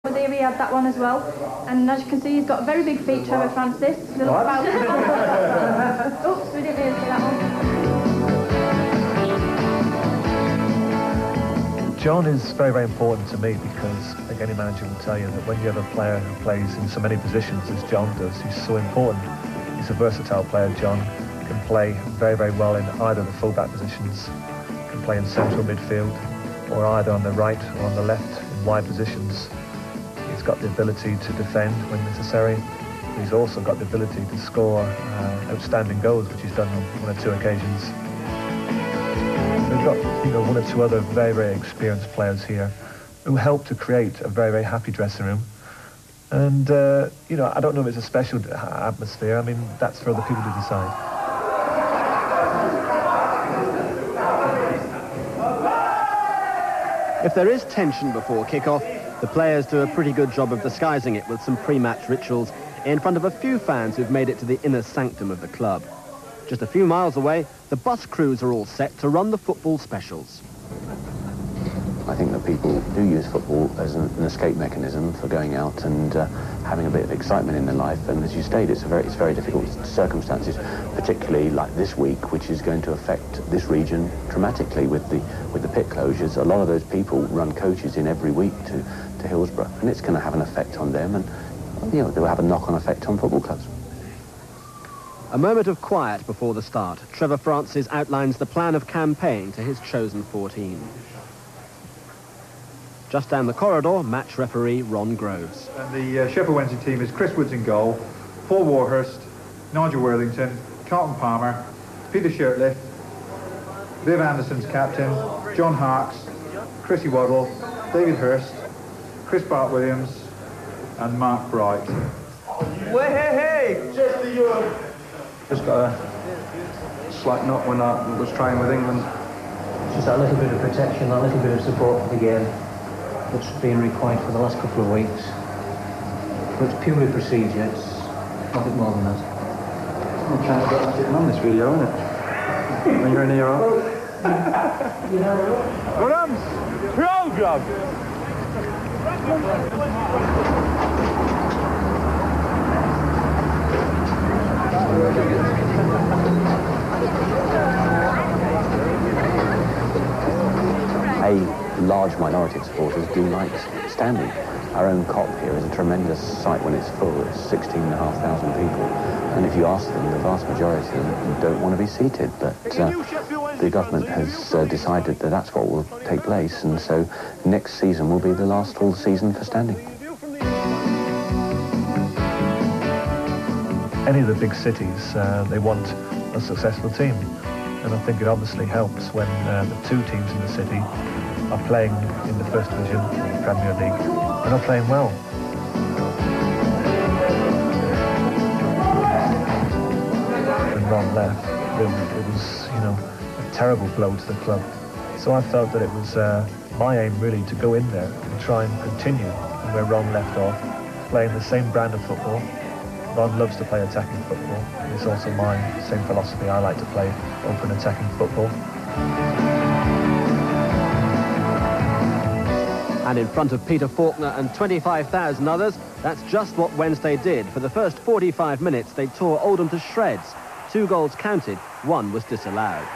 He had that one as well, and as you can see, he's got a very big feet, Trevor Francis. Oops, we didn't really see that one. John is very, very important to me because, like any manager will tell you, that when you have a player who plays in so many positions as John does, he's so important. He's a versatile player, John. Can play very, very well in either the full-back positions, can play in central midfield, or either on the right or on the left in wide positions. He's got the ability to defend when necessary. He's also got the ability to score outstanding goals, which he's done on one or two occasions. We've got, one or two other very, very experienced players here who help to create a very, very happy dressing room. And, I don't know if it's a special atmosphere. I mean, that's for other people to decide. If there is tension before kick-off, the players do a pretty good job of disguising it with some pre-match rituals in front of a few fans who've made it to the inner sanctum of the club. Just a few miles away, the bus crews are all set to run the football specials. I think that people do use football as an escape mechanism for going out and having a bit of excitement in their life. And as you stated, it's very difficult circumstances, particularly like this week, which is going to affect this region dramatically with the pit closures. A lot of those people run coaches in every week to Hillsborough, and it's going to have an effect on them, and they'll have a knock-on effect on football clubs. A moment of quiet before the start. Trevor Francis outlines the plan of campaign to his chosen 14. Just down the corridor, match referee Ron Groves. And the Sheffield Wednesday team is Chris Woods in goal, Paul Warhurst, Nigel Worthington, Carlton Palmer, Peter Shirtliff, Viv Anderson's captain, John Harks, Chrissy Waddle, David Hurst, Chris Bart-Williams and Mark Bright. Hey! Just got a slight knock when I was training with England. Just that little bit of protection, that little bit of support for the game that's been required for the last couple of weeks. But it's purely procedure, it's nothing more than that. I'm trying to get getting on this video, isn't it? When you're in here, Grams! Program! A large minority of supporters do like standing. Our own cop here is a tremendous sight when it's full. It's 16,500 people. And if you ask them, the vast majority of them don't want to be seated. But the government has decided that that's what will take place. And so next season will be the last full season for standing. Any of the big cities, they want a successful team. And I think it obviously helps when the two teams in the city are playing in the First Division, the Premier League, and are playing well. When Ron left, it was, a terrible blow to the club. So I felt that it was my aim really to go in there and try and continue where Ron left off, playing the same brand of football. Ron loves to play attacking football. It's also my same philosophy. I like to play open attacking football. And in front of Peter Faulkner and 25,000 others, that's just what Wednesday did. For the first 45 minutes, they tore Oldham to shreds. 2 goals counted, 1 was disallowed.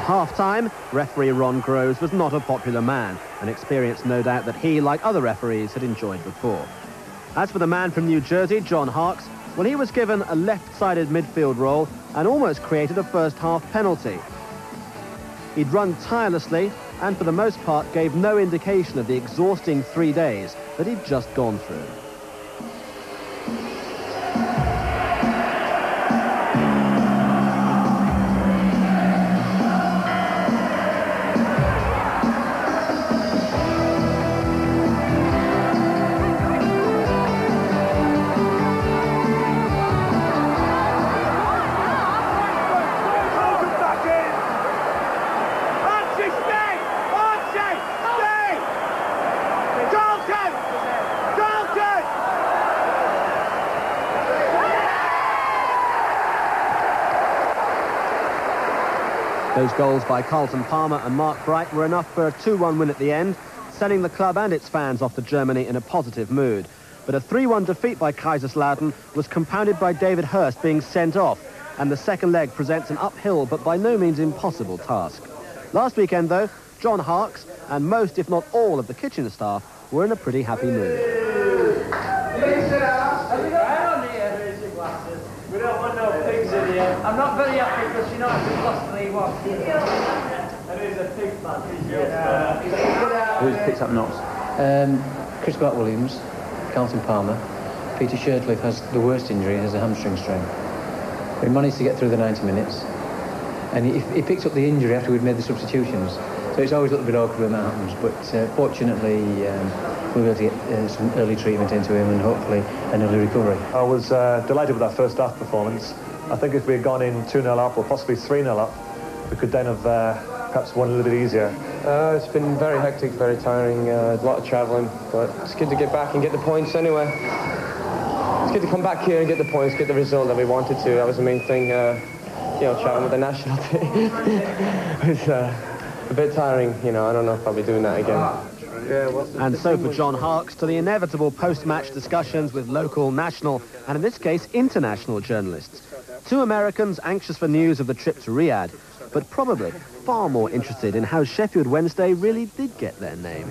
At half-time, referee Ron Groves was not a popular man, an experience no doubt that he, like other referees, had enjoyed before. As for the man from New Jersey, John Harkes, well, he was given a left-sided midfield role and almost created a first-half penalty. He'd run tirelessly and for the most part gave no indication of the exhausting 3 days that he'd just gone through. Those goals by Carlton Palmer and Mark Bright were enough for a 2-1 win at the end, sending the club and its fans off to Germany in a positive mood. But a 3-1 defeat by Kaiserslautern was compounded by David Hirst being sent off, and the second leg presents an uphill but by no means impossible task. Last weekend, though, John Harkes and most, if not all, of the kitchen staff were in a pretty happy mood. We don't want no pigs in here. I'm not very happy because United lost 3-1. There is a pig fan. Who's picked up knocks? Chris Williams, Carlton Palmer. Peter Shirtliff has the worst injury, has a hamstring strain. We managed to get through the 90 minutes, and he picked up the injury after we'd made the substitutions. So it's always a little bit awkward when that happens, but fortunately we'll be able to get some early treatment into him and hopefully an early recovery. I was delighted with our first half performance. I think if we had gone in 2-0 up or possibly 3-0 up, we could then have perhaps won a little bit easier. It's been very hectic, very tiring, a lot of travelling, but it's good to get back and get the points anyway. It's good to come back here and get the points, get the result that we wanted to. That was the main thing, travelling with the national team. It's a bit tiring, I don't know if I'll be doing that again. And so for John Harkes, to the inevitable post-match discussions with local, national, and in this case, international journalists. Two Americans anxious for news of the trip to Riyadh, but probably far more interested in how Sheffield Wednesday really did get their name.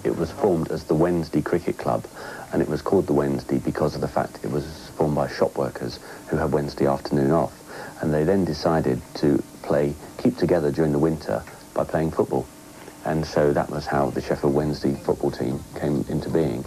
It was formed as the Wednesday Cricket Club, and it was called the Wednesday because of the fact it was formed by shop workers who had Wednesday afternoon off. And they then decided to keep together during the winter by playing football. And so that was how the Sheffield Wednesday football team came into being.